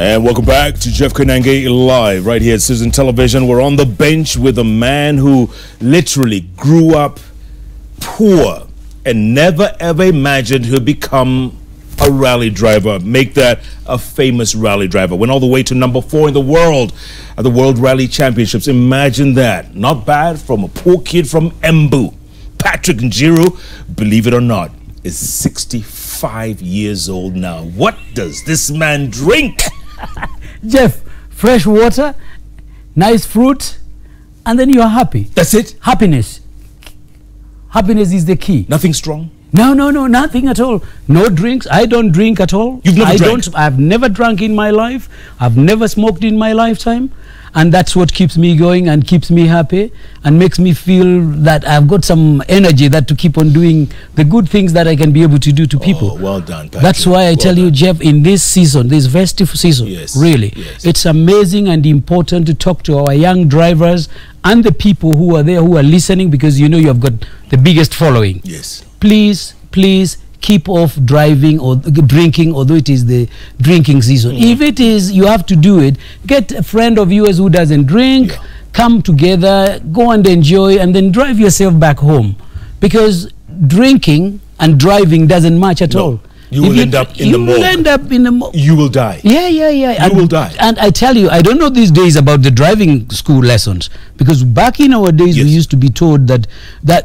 And welcome back to Jeff Koinange Live right here at Citizen Television. We're on the bench with a man who literally grew up poor and never ever imagined he'll become a rally driver, make that a famous rally driver. Went all the way to number 4 in the world at the World Rally Championships. Imagine that. Not bad from a poor kid from Embu. Patrick Njiru, believe it or not, is 65 years old now. What does this man drink? Jeff, fresh water, nice fruit, and then you are happy. That's it? Happiness. Happiness is the key. Nothing strong? No, nothing at all. No drinks. I don't drink at all. You've never drank? I've never drunk in my life. I've never smoked in my lifetime. And that's what keeps me going and keeps me happy and makes me feel that I've got some energy that to keep on doing the good things that I can be able to do to people. Well done, Patrick. That's why I tell you, Jeff, in this season, this festive season, really, it's amazing and important to talk to our young drivers and the people who are there who are listening, because you know you have got the biggest following. Yes. Please keep off driving or drinking, although it is the drinking season. If it is, you have to do it. Get a friend of yours who doesn't drink, come together, go and enjoy, and then drive yourself back home. Because drinking and driving doesn't match at all. You will end up in the morgue. You will end up in the morgue. You will die. Yeah. You will die. And I tell you, I don't know these days about the driving school lessons, because back in our days we used to be told that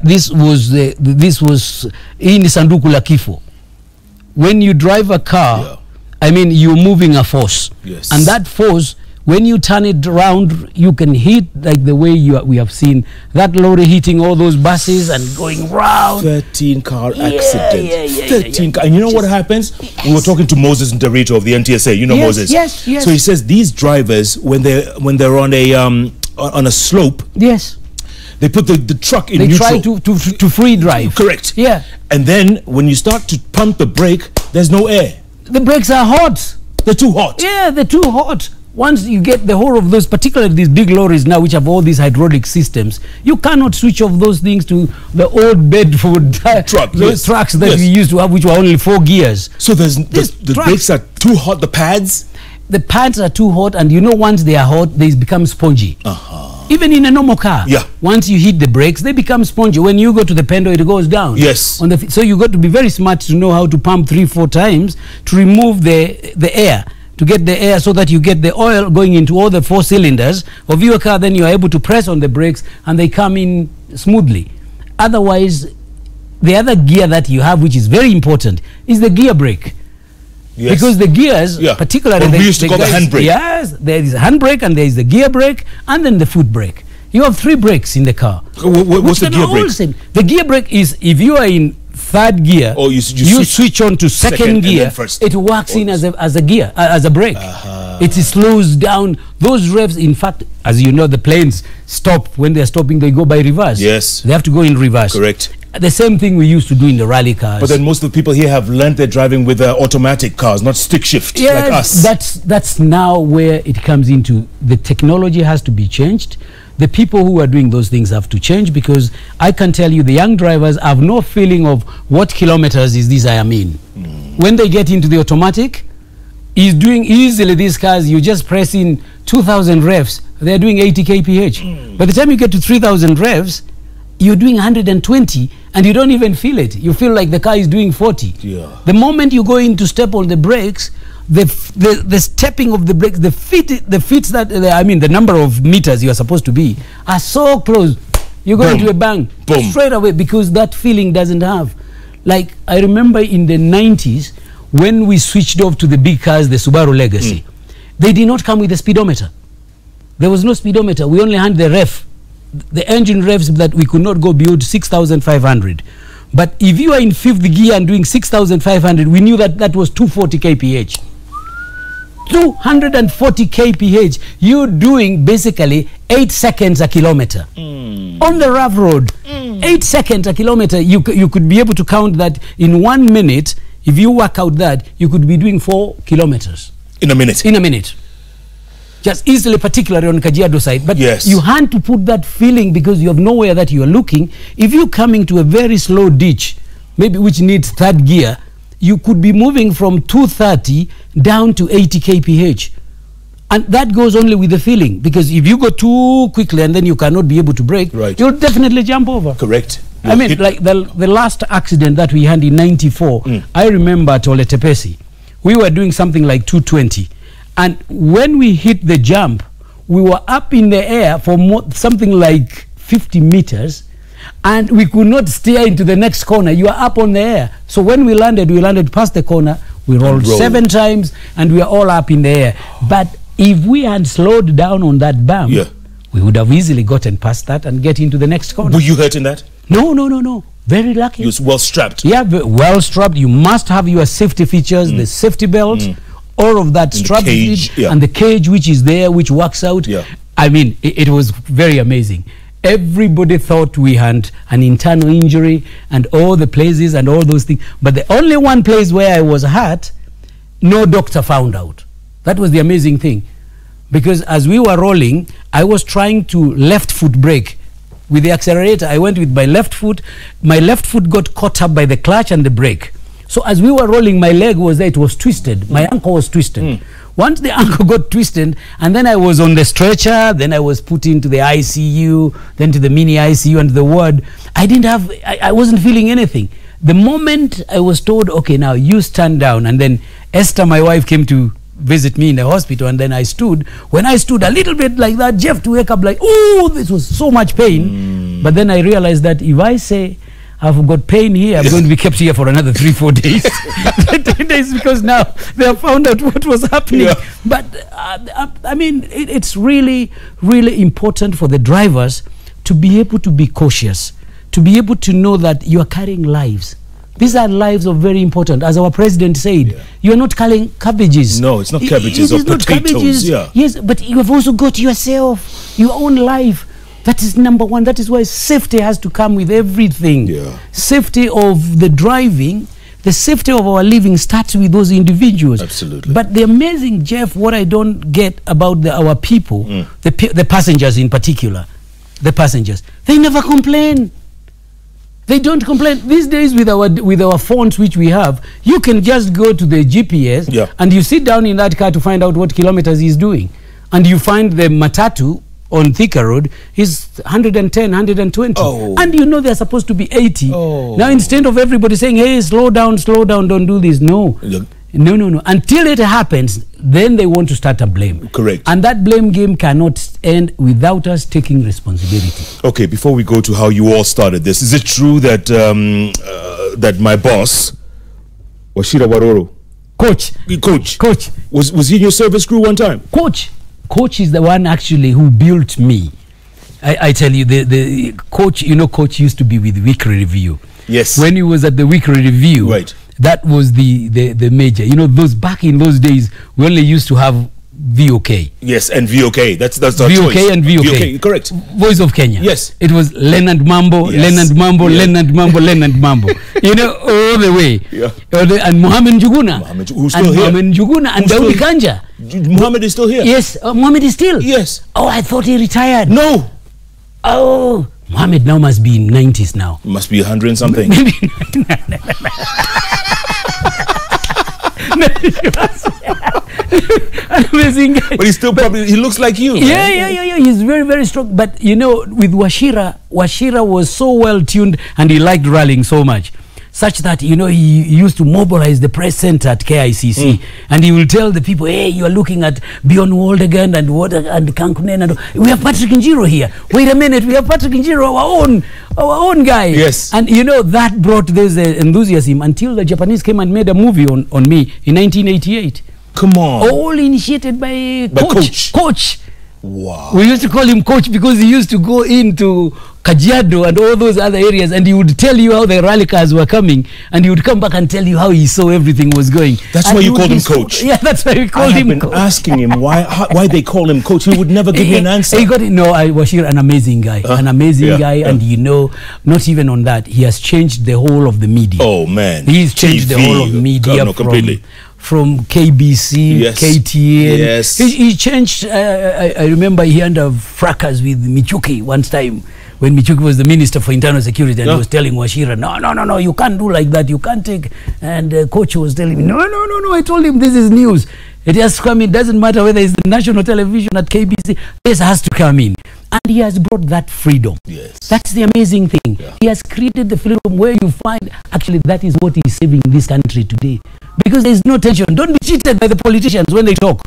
this was in sanduku la kifo. When you drive a car, I mean, you're moving a force. Yes. And that force, when you turn it around, you can hit like the way we have seen that lorry hitting all those buses and going round. 13 car accident. 13 car. And you know what happens? We were talking to Moses Ndarito of the NTSA. You know Moses. Yes. So he says these drivers, when they're on a slope, they put the truck in neutral. They try to free drive. Correct. Yeah. And then when you start to pump the brake, there's no air. The brakes are hot. They're too hot. Yeah, they're too hot. Once you get the whole of those, particularly these big lorries now, which have all these hydraulic systems, you cannot switch off those things to the old Bedford trucks that we used to have, which were only 4 gears. So the brakes are too hot, the pads? The pads are too hot, and you know, once they are hot, they become spongy. Even in a normal car, once you hit the brakes, they become spongy. When you go to the pendo, it goes down. Yes. So you got to be very smart to know how to pump 3-4 times to remove the air, to get the air, so that you get the oil going into all the 4 cylinders of your car. Then you are able to press on the brakes and they come in smoothly. Otherwise, the other gear that you have, which is very important, is the gear brake. Yes. Because the gears, particularly we used to call the handbrake. Yes, there is a handbrake and there is the gear brake and then the foot brake. You have 3 brakes in the car. What's the gear brake? The gear brake is if you are in 3rd gear, you switch on to second gear, it works in as a gear, as a brake. It slows down those revs. In fact, as you know, the planes stop. When they're stopping, they go by reverse. Yes. They have to go in reverse. Correct. The same thing we used to do in the rally cars. But then most of the people here have learned their driving with automatic cars, not stick shift like us. That's now where it comes into. The technology has to be changed. The people who are doing those things have to change, because I can tell you the young drivers have no feeling of what kilometers is this I am in. When they get into the automatic, is doing easily these cars, you just press in 2,000 revs, they're doing 80 kph. By the time you get to 3,000 revs, you're doing 120 and you don't even feel it. You feel like the car is doing 40. The moment you go in to step on the brakes, the stepping of the brakes, the feet that I mean, the number of meters you are supposed to be are so close. You go into a bang straight away, because that feeling doesn't have. Like, I remember in the 90s when we switched off to the big cars, the Subaru Legacy, they did not come with a speedometer. There was no speedometer. We only had the ref, the engine revs, that we could not go beyond 6,500. But if you are in 5th gear and doing 6,500, we knew that was 240 kph. 240 kph. You're doing basically 8 seconds a kilometer on the rough road. 8 seconds a kilometer. You could be able to count that in 1 minute. If you work out that, you could be doing 4 kilometers in a minute. In a minute. Just easily, particularly on Kajiado side. But you had to put that feeling, because you have nowhere that you are looking. If you're coming to a very slow ditch, maybe which needs 3rd gear, you could be moving from 230 down to 80 kph. And that goes only with the feeling, because if you go too quickly and then you cannot be able to brake, you'll definitely jump over. Correct. I mean, like the last accident that we had in '94, I remember at Ole Tepesi, we were doing something like 220. And when we hit the jump, we were up in the air for something like 50 meters, and we could not steer into the next corner. You are up on the air. So when we landed past the corner, we rolled 7 times, and we are all up in the air. But if we had slowed down on that bump, we would have easily gotten past that and get into the next corner. Were you hurt in that? No. Very lucky. You were well strapped. Yeah, well strapped. You must have your safety features, the safety belt, all of that strap, and the cage which is there, which works out. I mean, it was very amazing. Everybody thought we had an internal injury and all the places and all those things. But the only one place where I was hurt, no doctor found out. That was the amazing thing. Because as we were rolling, I was trying to left foot brake. With the accelerator, I went with my left foot. My left foot got caught up by the clutch and the brake. So as we were rolling, my leg was there, it was twisted. My ankle was twisted. Once the ankle got twisted, and then I was on the stretcher, then I was put into the ICU, then to the mini ICU and the ward. I wasn't feeling anything. The moment I was told, okay, now you stand down, and then Esther, my wife, came to visit me in the hospital, and then I stood. When I stood a little bit like that, Jeff to wake up like, oh, this was so much pain. But then I realized that if I say I've got pain here, I'm going to be kept here for another 3-4 days. 10 days, because now they have found out what was happening. But I mean, it's really, really important for the drivers to be able to be cautious, to be able to know that you are carrying lives. These are lives of very important. As our president said, you are not carrying cabbages. No, it's not cabbages or potatoes. Yes, but you have also got yourself, your own life. That is number one. That is why safety has to come with everything. Safety of the driving, the safety of our living starts with those individuals. Absolutely. But the amazing, Jeff, what I don't get about our people, the passengers in particular, the passengers, they never complain. They don't complain. These days with our phones which we have, you can just go to the GPS and you sit down in that car to find out what kilometers he's doing. And you find the matatu on Thika Road is 110, 120. And you know they're supposed to be 80. Now instead of everybody saying, hey, slow down, don't do this. No. No. Until it happens, then they want to start a blame. Correct. And that blame game cannot end without us taking responsibility. Okay, before we go to how you all started this, is it true that that my boss, Washira Waroro, Coach, was he in your service crew one time? Coach is the one actually who built me. I tell you, the Coach, you know, Coach used to be with Weekly Review. Yes. When he was at the Weekly Review, that was the major. You know, back in those days, we only used to have VOK. Yes, and VOK. That's our VOK choice. and VOK. VOK, correct. Voice of Kenya. Yes. It was Leonard Mambo, Leonard Mambo, Leonard Mambo, Leonard Mambo. You know, all the way. And Mohammed Njuguna. Who's still here? Mohammed Njuguna and Daudi Kanja. Mohammed is still here? Yes, Mohammed is still? Yes. Oh, I thought he retired. No. Oh, Mohammed now must be in 90s now. Must be 100 and something. Amazing guy. But he's still he looks like you. Yeah. He's very, very strong. But you know, with Washira was so well tuned and he liked rallying so much, such that, you know, he used to mobilize the press center at KICC and he will tell the people, hey, you are looking at Beyond World again and Kankunen, and we have Patrick Njiru here. Wait a minute, we have Patrick Njiru, our own guy. Yes. And you know, that brought this enthusiasm until the Japanese came and made a movie on me in 1988. Come on. All initiated by Coach. Wow. We used to call him Coach because he used to go into Kajiado and all those other areas, and he would tell you how the rally cars were coming, and he would come back and tell you how he saw everything was going. That's why you called him Coach. Yeah, that's why we called him Coach. I have been asking him why they call him Coach. He would never give me an answer. He got it. No, I was an amazing guy, and you know, not even on that, he has changed the whole of the media. Oh man, he's changed the whole of media completely. From KBC, KTN. Yes. He changed. I remember he had a fracas with Michuki one time when Michuki was the Minister for Internal Security, and he was telling Washira, no, you can't do like that. You can't take. And Coach was telling me, no. I told him this is news. It has to come in. Doesn't matter whether it's the national television at KBC. This has to come in. And he has brought that freedom. Yes. That's the amazing thing. Yeah. He has created the freedom where you find, actually, that is what is saving this country today. Because there's no tension. Don't be cheated by the politicians when they talk.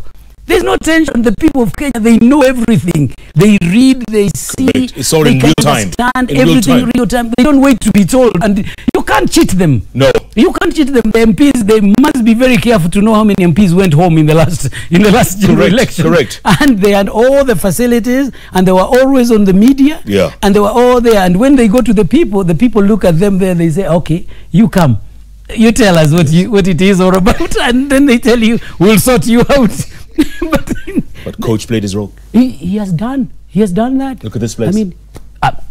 There's no tension. The people of Kenya, they know everything. They read, they see. It's all in real time. Understand everything real time. They don't wait to be told. And you can't cheat them. No. You can't cheat them. The MPs, they must be very careful to know how many MPs went home in the last general election. Correct. And they had all the facilities, and they were always on the media. Yeah. And they were all there. And when they go to the people look at them there. They say, okay, you come. You tell us what it is all about, and then they tell you, we'll sort you out. But coach played his role. He has done that. Look at this place. I mean,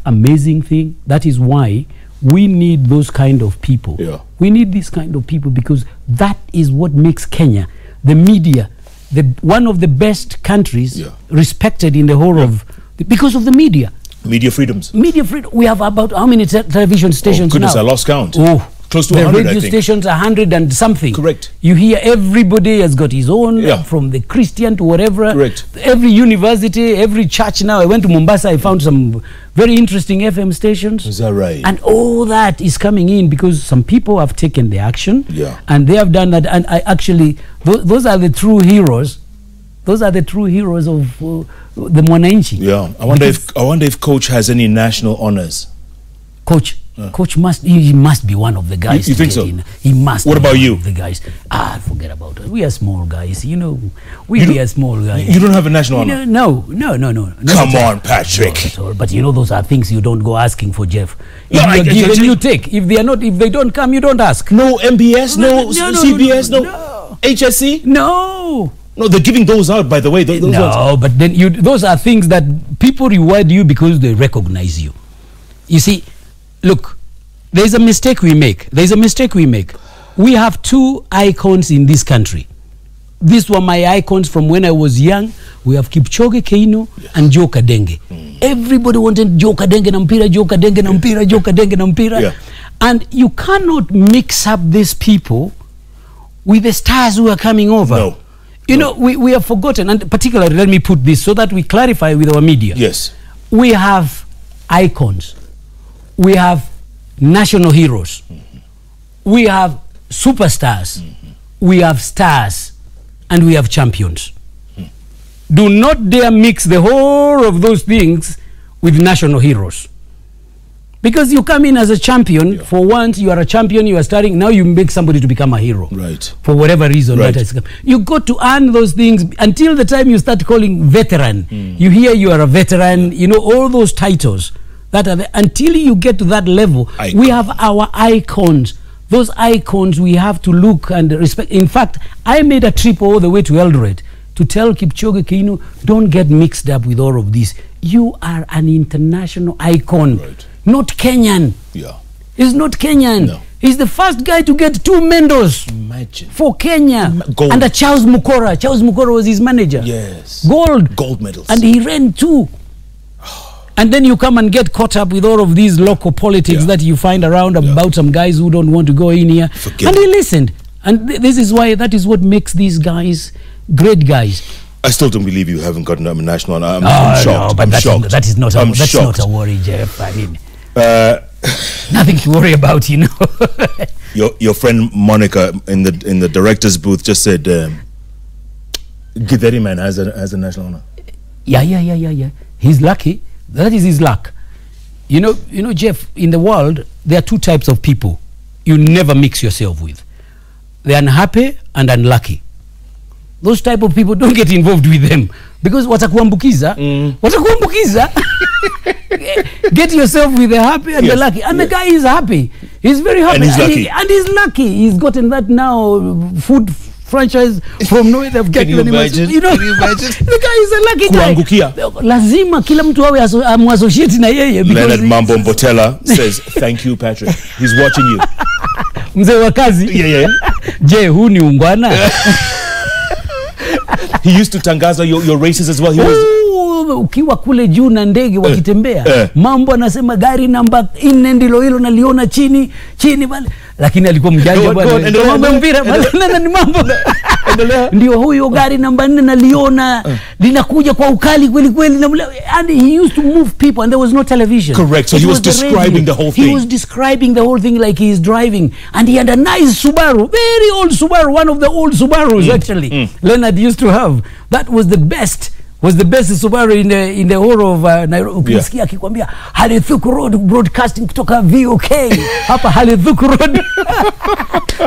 amazing thing. That is why we need those kind of people. Yeah. We need this kind of people, because that is what makes Kenya, the media, one of the best countries, respected in the whole of, because of the media. Media freedoms. Media freedom. We have about how many television stations now? Oh goodness, now? I lost count. Oh. Close to 100, the radio I think. stations, 100 and something. Correct. You hear everybody has got his own, Yeah. from the Christian to whatever. Correct. Every university, every church now. I went to Mombasa, I found some very interesting FM stations. Is that right? And all that is coming in because some people have taken the action. Yeah. And they have done that. And I actually, those are the true heroes. Those are the true heroes of the Mwananchi. Yeah. I wonder if coach has any national honors. Coach. Coach must be one of the guys. You think so? He must. What about you? The guys. Forget about it. We are small guys. You know, we are small guys. You don't have a national honor? No. Come on, Patrick. But you know, those are things you don't go asking for, Jeff. No, If you're given, you take. If they don't come, you don't ask. No MBS, no CBS, no HSC? No. No, they're giving those out, by the way. Those ones. But then those are things that people reward you because they recognize you. You see, look, there's a mistake we make. We have two icons in this country. These were my icons from when I was young. We have Kipchoge Keino and Joe Kadenge. Everybody wanted Joe Kadenge na mpira, Joe Kadenge na mpira, Joe Kadenge na mpira. Yeah. And you cannot mix up these people with the stars who are coming over. No. You know, we have forgotten, and particularly, let me put this so that we clarify with our media. Yes. We have icons. We have national heroes. We have superstars. We have stars. And we have champions. Do not dare mix the whole of those things with national heroes. Because you come in as a champion, for once you are a champion, you are starting, now you make somebody to become a hero. Right. For whatever reason. Right. That has come. You got to earn those things until the time you start calling veteran. You hear you are a veteran, you know, all those titles. That are until you get to that level, we have our icons. Those icons we have to look and respect. In fact, I made a trip all the way to Eldoret to tell Kipchoge Keino, don't get mixed up with all of this. You are an international icon, not Kenyan. Yeah. He's not Kenyan. No. He's the first guy to get 2 medals. Imagine. For Kenya. Gold. Under Charles Mukora. Charles Mukora was his manager. Yes. Gold medals. And he ran 2. And then you come and get caught up with all of these local politics that you find around about some guys who don't want to go in here. And he listened. And this is why, that is what makes these guys great guys. I still don't believe you haven't gotten a national honor. I'm shocked. No, but I'm shocked. That's not a worry, Jeff. I mean, nothing to worry about, you know. your friend Monica in the director's booth just said, Githeri man has a national honor. Yeah. He's lucky. That is his luck. You know, Jeff, in the world, there are 2 types of people you never mix yourself with. The unhappy and unlucky. Those type of people, don't get involved with them. Because watakuambukiza. Get yourself with the happy and the lucky. And the guy is happy. He's very happy. And he's lucky. He's gotten that now food franchise from nowhere. They've Can you imagine? You know, Can you imagine? The guy is a lucky guy. Lazima kila mtu awe associate na yeye. Leonard Mambo Mbotela says, thank you, Patrick. He's watching you. Mzee wa kazi. Yeah. Je, huu ni ungwana? He used to tangaza your races as well. He was ukiwa kule juu na ndege wakitembea Mambo anasema gari namba 4 ndilo hilo naliona chini pale, lakini alikuwa mjanja bwana. Mambo mpira bwana ni Mambo. Ndio huyo gari namba 4 naliona linakuja kwa ukali kweli kweli, and he used to move people and there was no television. Correct. So he was describing the whole thing. He was describing the whole thing like he is driving, and he had a nice Subaru, very old Subaru, one of the old Subarus actually. Leonard used to have. That was the best. Was the best Subaru in the whole of Nairobi. Ukisikia akikwambia Halithuku Road broadcasting kutoka VOK hapa Halithuku Road.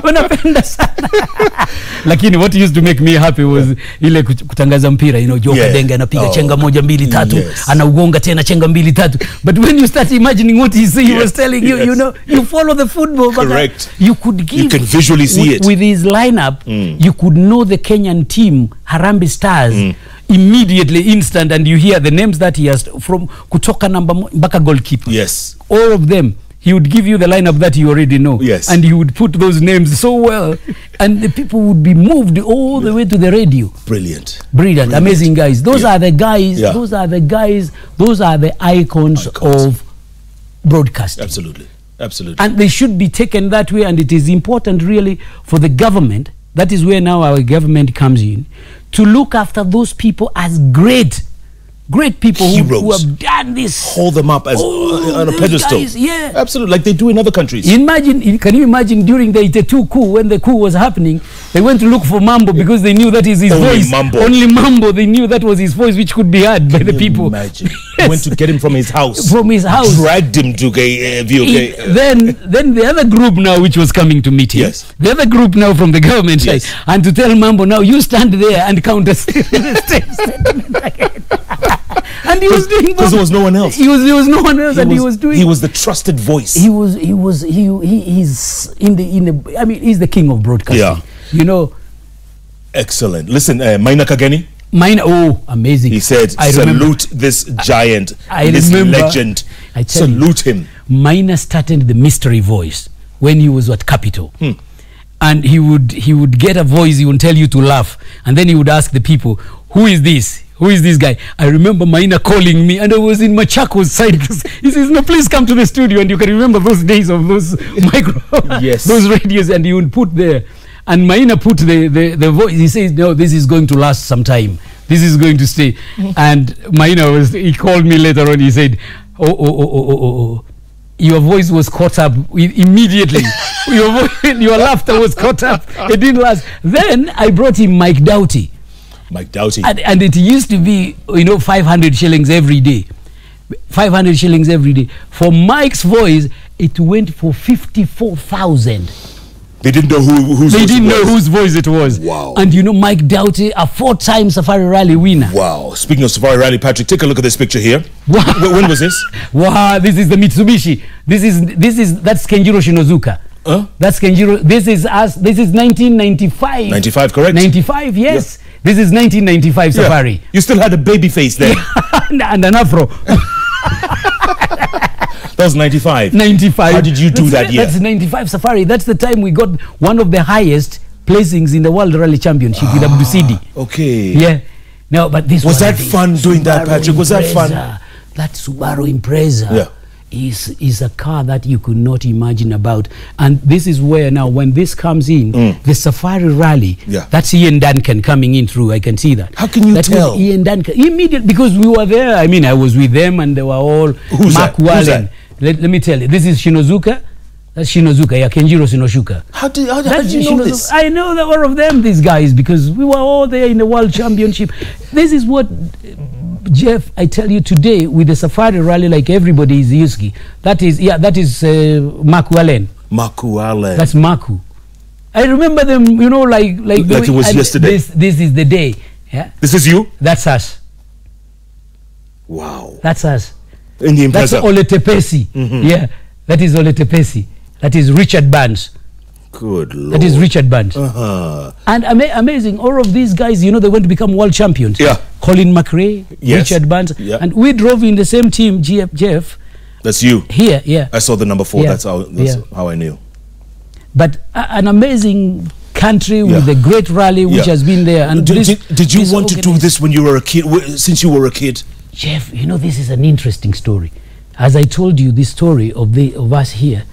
Wanapenda sana. Lakini what used to make me happy was ile kutangaza mpira, you know, Joka Denga anapiga chenga 1 2 3 anaugonga tena chenga 2 3. But when you start imagining what he was telling you, you know, you follow the football. Correct. You could give. You can visually see it with his lineup. You could know the Kenyan team, Harambee Stars. Immediately, instant, and you hear the names that he has from kutoka number mpaka goalkeeper. Yes. All of them. He would give you the lineup that you already know. Yes. And he would put those names so well, and the people would be moved all the way to the radio. Brilliant. Brilliant. Amazing guys. Those are the guys. Yeah. Those are the guys. Those are the icons of broadcasting. Absolutely. Absolutely. And they should be taken that way. And it is important, really, for the government. That is where now our government comes in, to look after those people as great people who have done this. Hold them up as on a pedestal. Guys, yeah. Absolutely, like they do in other countries. Can you imagine during the 82 coup, when the coup was happening, they went to look for Mambo because they knew that is his voice. Only Mambo. They knew that was his voice, which could be heard by the people. Imagine. Yes. Went to get him from his house. From his house. Dragged him to VOK. Then the other group now, which was coming to meet him. Yes. The other group now from the government side. And to tell Mambo, now you stand there and count a statement again. And he was doing because there was no one else. There was no one else, he was doing. He was the trusted voice. He's I mean, he's the king of broadcasting. Yeah. You know. Excellent. Listen, Maina Kageni. Amazing. He said, salute this giant, this legend. Salute him. Maina started the mystery voice when he was at Capitol. And he would get a voice, he would tell you to laugh. And then he would ask the people, who is this? Who is this guy? I remember Maina calling me, and I was in Machako's side. He says, no, please come to the studio. And you can remember those days of those those radios, and he would put there. And Maina put the voice. He says, no, this is going to last some time. This is going to stay. And Maina he called me later on. He said, oh. Your voice was caught up immediately. Your laughter was caught up. It didn't last. Then I brought him Mike Doughty. And it used to be, 500 shillings every day. 500 shillings every day. For Mike's voice, it went for 54,000. They didn't know whose voice it was. Wow. And Mike Doughty, a 4-time Safari Rally winner. Wow. Speaking of Safari Rally, Patrick, take a look at this picture here. Wow. When was this? Wow, this is the Mitsubishi. That's Kenjiro Shinozuka. That's Kenjiro. This is 1995. 95, correct? 95, yes. Yeah. This is 1995 Safari. You still had a baby face then. and an afro. That was 95. 95. How did you do that year? That's 95 Safari. That's the time we got one of the highest placings in the World Rally Championship with Abdu Sidi. Okay. Yeah. No, but this was that fun doing that, Patrick? Was that fun? That Subaru Impreza is a car that you could not imagine about. And this is where now, when this comes in, the Safari Rally, that's Ian Duncan coming in through. I can see that. How can you tell? Ian Duncan. Immediately, because we were there. I mean, I was with them and they were all. Who's Mark that? Wallen. Let me tell you. This is Shinozuka. That's Shinozuka, Kenjiro Shinozuka. How did you know this? I know all of them, these guys, because we were all there in the World Championship. This is what, Jeff, I tell you today, with the Safari Rally, like everybody is Yuski. That is Maku Allen. Maku Allen. That's Maku. I remember them, like it was yesterday. This is the day. Yeah. This is you? That's us. Wow. That's us. In the Impreza. That's Ole Tepesi. Yeah. That is Ole Tepesi. That is Richard Burns. Good Lord. That is Richard Burns. And amazing, all of these guys, they went to become world champions. Yeah. Colin McRae, Richard Burns. Yeah. And we drove in the same team, Jeff. That's you. Here, yeah. I saw the number 4. Yeah. That's how I knew. But an amazing country with a great rally which has been there. And did you want to do this when you were a kid, since you were a kid? Jeff, this is an interesting story. As I told you, this story of us here,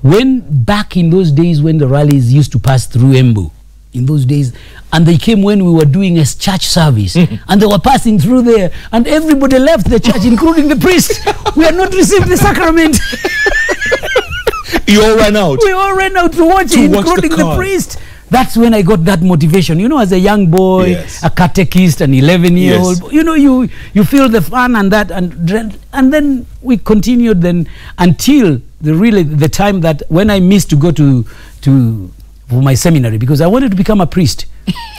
when back in those days when the rallies used to pass through Embu, in those days, and they came when we were doing a church service, and they were passing through there, and everybody left the church, including the priest. We had not received the sacrament. You all ran out? We all ran out to watch it, including the priest. That's when I got that motivation. You know, as a young boy, yes, a catechist, an 11-year-old, yes, you know, you feel the fun and that, and then we continued then until the time that when I missed to go for my seminary, because I wanted to become a priest.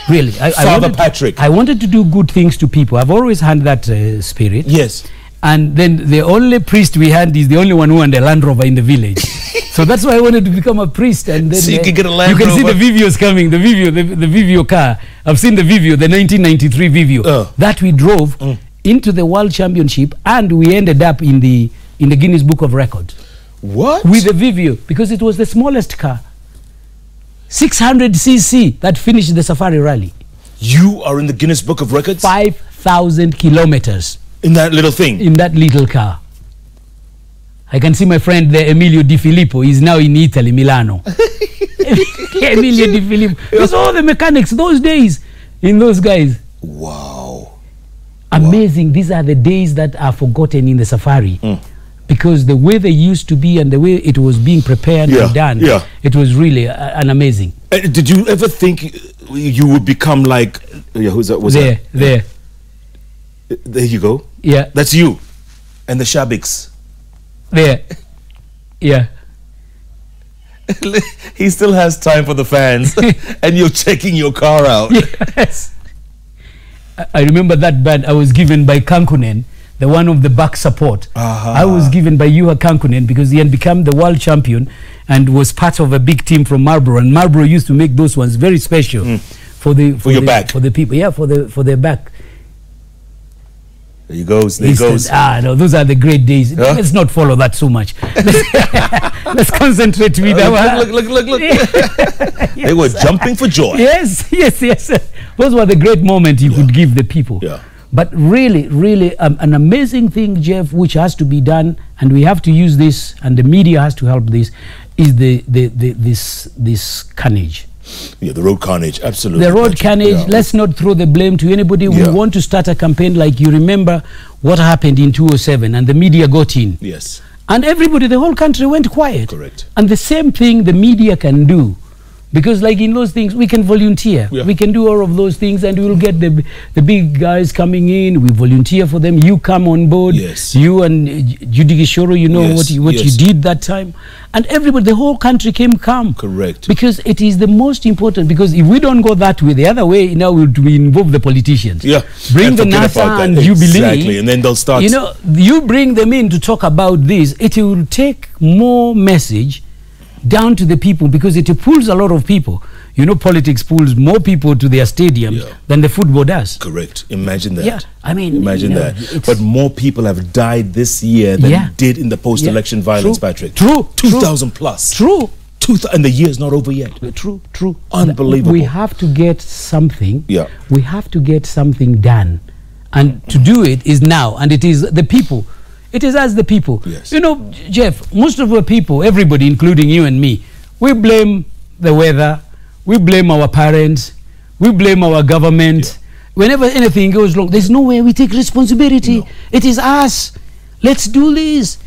Really, Father Patrick. I wanted to do good things to people. I've always had that spirit. Yes. And then the only priest we had is the only one who owned a Land Rover in the village. So that's why I wanted to become a priest. And then so you can get a Land Rover. You can see the Vivios coming, the Vivio car. I've seen the Vivio, the 1993 Vivio. That we drove into the World Championship, and we ended up in the Guinness Book of Records. What? With the Vivio, because it was the smallest car. 600cc that finished the Safari Rally. You are in the Guinness Book of Records? 5,000 kilometers. In that little thing? In that little car. I can see my friend there, Emilio Di Filippo. He's now in Italy, Milano. Emilio Di Filippo. Because all the mechanics those days, in those guys. Wow. Amazing. Wow. These are the days that are forgotten in the Safari. Because the way they used to be and the way it was being prepared and done, it was really an amazing. Did you ever think you would become like, who's that? There. There you go. Yeah. That's you. And the Shabiks. There. Yeah. He still has time for the fans. And you're checking your car out. Yes. I remember that band I was given by Kankunen, the one of the back support. I was given by Yuha Kankunen because he had become the world champion and was part of a big team from Marlborough. And Marlborough used to make those ones very special for your back. For the people. Yeah, for their back. There he goes. There he goes. No, those are the great days. Let's not follow that so much. Let's concentrate with our... Look. Yes. They were jumping for joy. Yes. Those were the great moments you could give the people. Yeah. But really, an amazing thing, Jeff, which has to be done, and we have to use this, and the media has to help this, is this carnage. Yeah, the road carnage, absolutely. The road carnage, let's not throw the blame to anybody. We want to start a campaign like you remember what happened in 2007 and the media got in. Yes. And everybody, the whole country went quiet. Correct. And the same thing the media can do. Because like in those things, we can volunteer. Yeah. We can do all of those things and we will get the big guys coming in. We volunteer for them. You come on board. Yes. You and Judy Gishoro, you know what you did that time. And everybody, the whole country came calm. Correct. Because it is the most important. Because if we don't go that way, the other way, now we involve the politicians. Yeah. Bring the NASA and Jubilee. Exactly. And then they'll start. You know, you bring them in to talk about this. It will take more message down to the people because it pulls a lot of people. You know, politics pulls more people to their stadiums than the football does. Correct. Imagine that. Yeah, I mean, imagine that. But more people have died this year than did in the post-election violence, Patrick. True. 2,000 plus. True. And the year's not over yet. True. Unbelievable. We have to get something. Yeah. We have to get something done, and to do it is now. And it is the people. It is us, the people. Yes. You know, Jeff, most of the people, everybody, including you and me, we blame the weather, we blame our parents, we blame our government. Yeah. Whenever anything goes wrong, there's no way we take responsibility. No. It is us. Let's do this.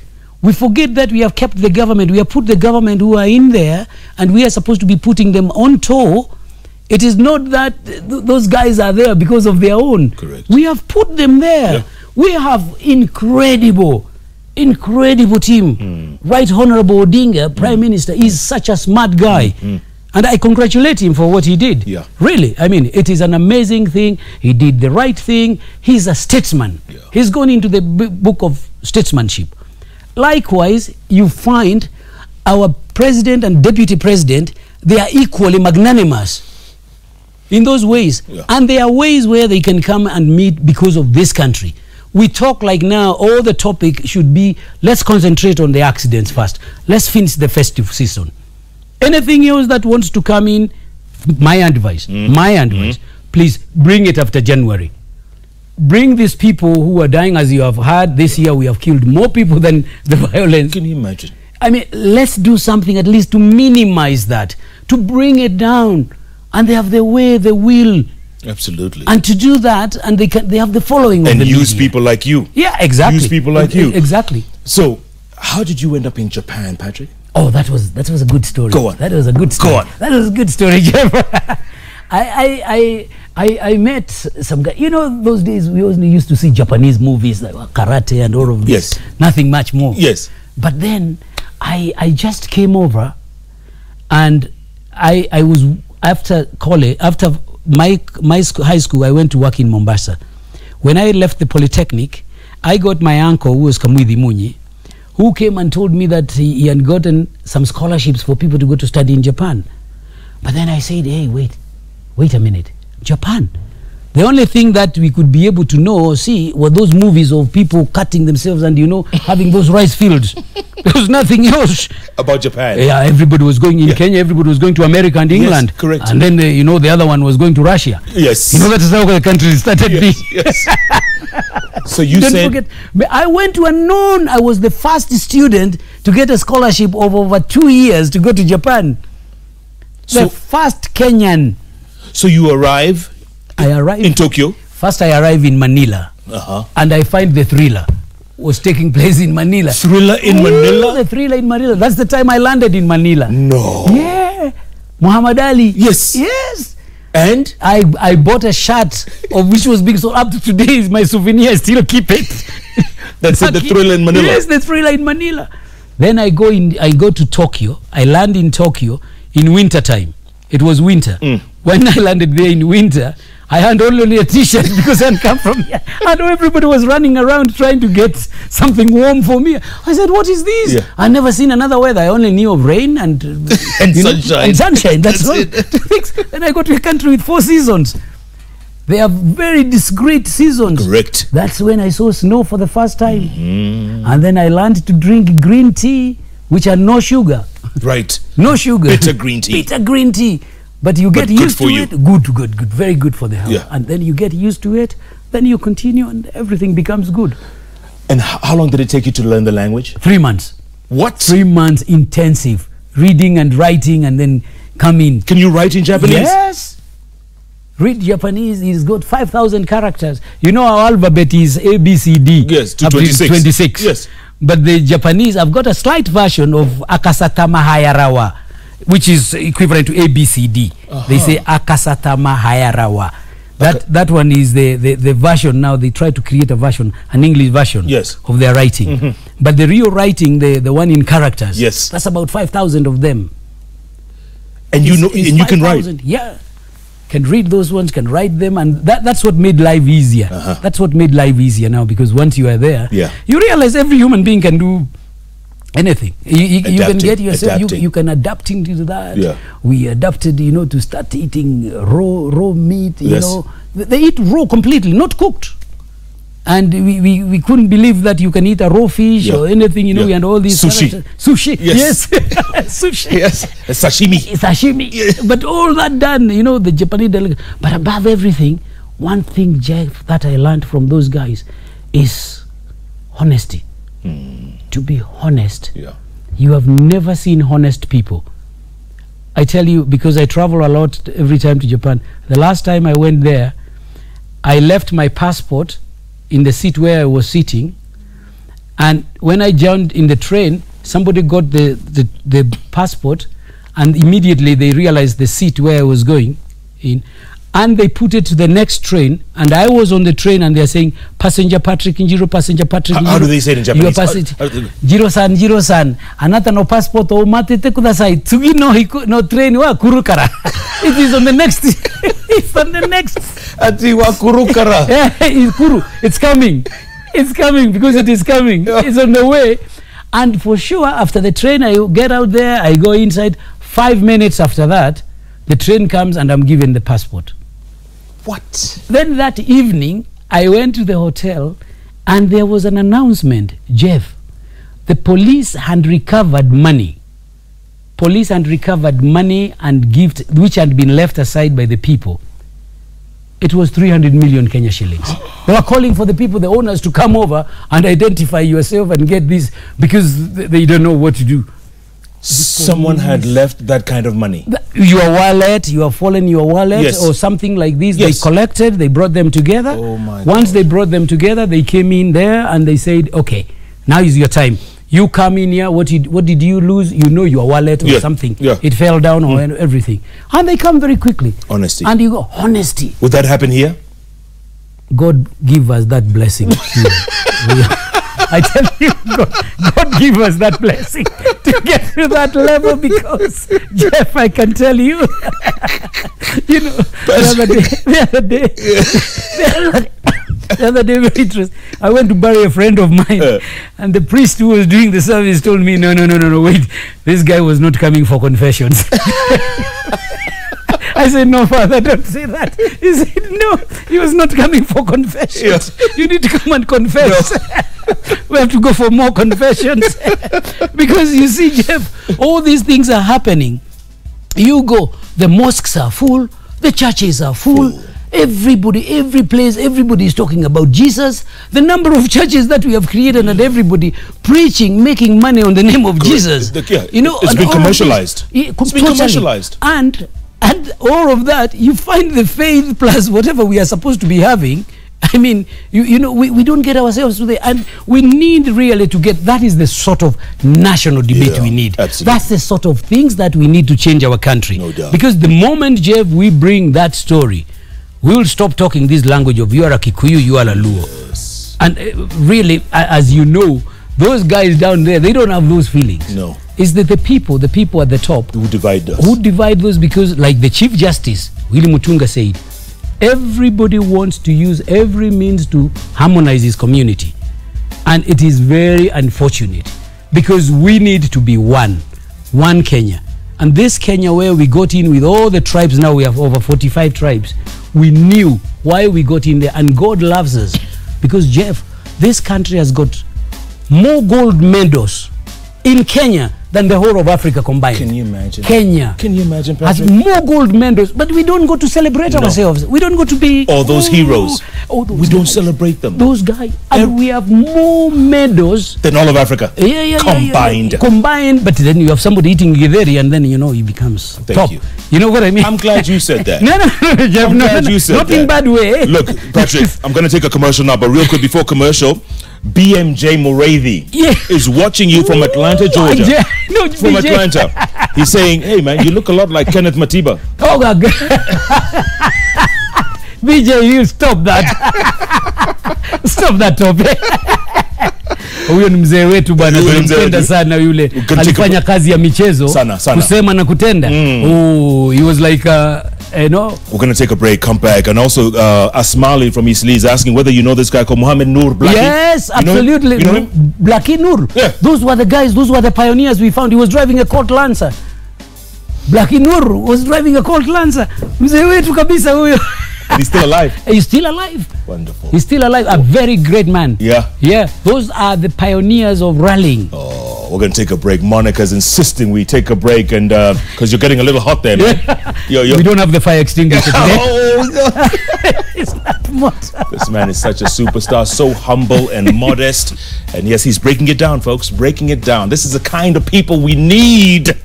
We forget that we have kept the government. We have put the government who are in there, and we are supposed to be putting them on tour. It is not that those guys are there because of their own. Correct. We have put them there. Yeah. We have incredible team. Right Honorable Odinga, Prime Minister, is such a smart guy. And I congratulate him for what he did. Yeah. Really, I mean, it is an amazing thing. He did the right thing. He's a statesman. Yeah. He's gone into the book of statesmanship. Likewise, you find our president and deputy president, they are equally magnanimous in those ways. Yeah. And there are ways where they can come and meet because of this country. We talk like now, all the topic should be, let's concentrate on the accidents first. Let's finish the festive season. Anything else that wants to come in, my advice, please bring it after January. Bring these people who are dying, as you have heard. This year we have killed more people than the violence. Can you imagine? I mean, let's do something at least to minimize that, to bring it down. and they have the way, the will. Absolutely. And to do that, and they have the following and of the use media. people like you. Yeah, exactly. Use people like you. Exactly. So, how did you end up in Japan, Patrick? Oh, that was a good story. Go on. That was a good story. Go on. That was a good story, Jeff. I met some guy. You know, those days we only used to see Japanese movies like karate and all of this. Yes. Nothing much more. Yes. But then I just came over, and I was after college, after my high school, I went to work in Mombasa. When I left the Polytechnic, I got my uncle, who was Kamwithi Munyi, who came and told me that he had gotten some scholarships for people to go to study in Japan. But then I said, hey, wait a minute, Japan. The only thing that we could be able to know or see were those movies of people cutting themselves and, you know, having those rice fields. There was nothing else. About Japan. Yeah, everybody was going in Kenya, everybody was going to America and England. Yes, correct. And then, you know, the other one was going to Russia. Yes. You know, that is how the country started being. Yes. So you Don't said... forget, I went to I was the first student to get a scholarship of over 2 years to go to Japan. So, The first Kenyan. So you arrive I arrived in Tokyo. First I arrived in Manila. And I find the thriller was taking place in Manila. Thriller in Manila? The thriller in Manila. That's the time I landed in Manila. No. Yeah. Muhammad Ali. Yes. Yes. And? I bought a shirt of which was being sold up to today is my souvenir. I still keep it. That's the Thriller in Manila. Yes, the Thriller in Manila. Then I go to Tokyo. I land in Tokyo in winter time. It was winter. When I landed there in winter, I had only a t-shirt because I had come from here. I know everybody was running around trying to get something warm for me. I said, what is this? Yeah. I never seen another weather. I only knew of rain and sunshine. And sunshine. That's all. it. Then I got to a country with 4 seasons. They are very discrete seasons. Correct. That's when I saw snow for the first time. And then I learned to drink green tea, which had no sugar. Right. No sugar. Bitter green tea. Bitter green tea. But you get used to it. Good. Very good for the health. Yeah. And then you get used to it. Then you continue and everything becomes good. And how long did it take you to learn the language? 3 months. What? 3 months intensive. Reading and writing and then come in. Can you write in Japanese? Yes. Read Japanese. It's got 5,000 characters. You know our alphabet is A, B, C, D. Yes, to up 26. 26. Yes. But the Japanese, I've got a slight version of Akasatama Hayarawa, which is equivalent to A, B, C, D. They say Akasatama Hayarawa. That one is the version now. They try to create a version, an English version of their writing. But the real writing, the one in characters, that's about 5,000 of them. And you can write? Yeah. Can read those ones, can write them, and that's what made life easier. That's what made life easier now, because once you are there, you realize every human being can do anything. You can get yourself, you can adapt into that. We adapted, you know, to start eating raw meat, you know. They eat raw completely, not cooked. And we couldn't believe that you can eat a raw fish or anything, you know, and all these sushi. Sushi, yes. Sushi. Yes. Sashimi. Sashimi. But all that done, you know, the Japanese delegate. But above everything, one thing, Jeff, that I learned from those guys is honesty. To be honest. You have never seen honest people. I tell you, because I travel a lot every time to Japan. The last time I went there, I left my passport in the seat where I was sitting, and when I jumped in the train, somebody got the passport, and immediately they realized the seat where I was going in, and they put it to the next train, and I was on the train, and they're saying, passenger Patrick Njiru, passenger Patrick Njiru. How do they say it in Japanese? Jiro-san, anata no passport o matete kudasai. Tsugi no train wa kuru kara. It is on the next. It's on the next. Ati wa kuru kara. It's kuru. It's coming. It's coming because it is coming. It's on the way. And for sure, after the train, I get out there, I go inside. 5 minutes after that, the train comes and I'm given the passport. What? Then that evening, I went to the hotel and there was an announcement. Jeff, the police had recovered money. Police had recovered money and gifts which had been left aside by the people. It was 300 million Kenya shillings. They were calling for the people, the owners, to come over and identify yourself and get this because they don't know what to do. Someone had left that kind of money. Your wallet, you have fallen your wallet, Yes. or something like this. Yes. They collected, they brought them together. Oh my Once God. they brought them together, they came in there and they said, okay, now is your time. You come in here, what did you lose? You know, your wallet or something. Yeah. It fell down or everything. And they come very quickly. Honesty. And you go, honesty. Would that happen here? God give us that blessing. I tell you, God give us that blessing to get to that level, because Jeff, I can tell you, you know, the other day, very interesting. I went to bury a friend of mine, and the priest who was doing the service told me, no, wait, this guy was not coming for confessions. I said, no, Father, don't say that. He said, no, he was not coming for confessions. Yeah. You need to come and confess. No. We have to go for more confessions. Because you see, Jeff, all these things are happening. You go, the mosques are full, the churches are full. Everybody, every place, everybody is talking about Jesus. The number of churches that we have created, and everybody preaching, making money on the name of Jesus. You know, it's been commercialized. It's been commercialized. And all of that, you find the faith plus whatever we are supposed to be having. I mean, you know, we don't get ourselves to there, and we need really to get, that is the sort of national debate we need. Absolutely. That's the sort of things that we need to change our country. No doubt. Because the moment, Jeff, we bring that story, we will stop talking this language of you are a Kikuyu, you are a Luo. Yes. And really, as you know, those guys down there, they don't have those feelings. No. It's that the people at the top who divide us. Who divide those, because like the Chief Justice, Willy Mutunga, said, everybody wants to use every means to harmonize his community. And it is very unfortunate, because we need to be one Kenya. And this Kenya where we got in with all the tribes, now we have over 45 tribes, we knew why we got in there, and God loves us. Because, Jeff, this country has got more gold medals in Kenya than the whole of Africa combined. Can you imagine? Kenya. Can you imagine, has Patrick? more gold medals, but we don't go to celebrate ourselves. We don't go to be... All those heroes. Those we don't celebrate them. Those guys. And we have more medals than all of Africa. Combined. Combined, but then you have somebody eating githeri, and then, you know, he becomes top. You. You know what I mean? I'm glad you said that. No, Jeff, I'm glad you said not that. in bad way. Look, Patrick, I'm going to take a commercial now, but real quick before commercial, BMJ Morathi is watching you from Atlanta, Georgia. From Atlanta. He's saying, hey, man, you look a lot like Kenneth Matiba. Oh, God. BJ, you stop that. Stop that topic. Huyo ni mzee wetu bwana, tunampenda sana yule. Alifanya kazi ya michezo, sana. Kusema na kutenda. Oh, he was like you know. We're going to take a break, come back, and also Asmali from Eastleigh is asking whether you know this guy called Mohammed Noor Blackie. Yes, absolutely. You know him? Blackie Noor. Yeah. Those were the guys, those were the pioneers we found. He was driving a Colt Lancer. Blackie Noor was driving a Colt Lancer. Mzee wetu kabisa huyo. And he's still alive. He's still alive. Wonderful. He's still alive. A very great man. Yeah. Yeah. Those are the pioneers of rallying. Oh, we're going to take a break. Monica's insisting we take a break, and because you're getting a little hot there, man. We don't have the fire extinguisher today. Oh, no. It's not much. This man is such a superstar, so humble and modest. And yes, he's breaking it down, folks. Breaking it down. This is the kind of people we need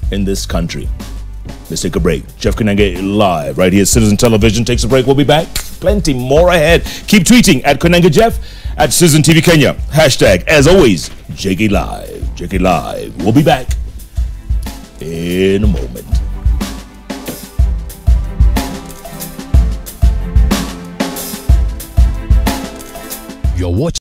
in this country. Let's take a break. Jeff Koinange live right here at Citizen Television. Takes a break. We'll be back. Plenty more ahead. Keep tweeting at Koinange Jeff, at Citizen TV Kenya. Hashtag, as always, JK Live. JK Live. We'll be back in a moment. You're watching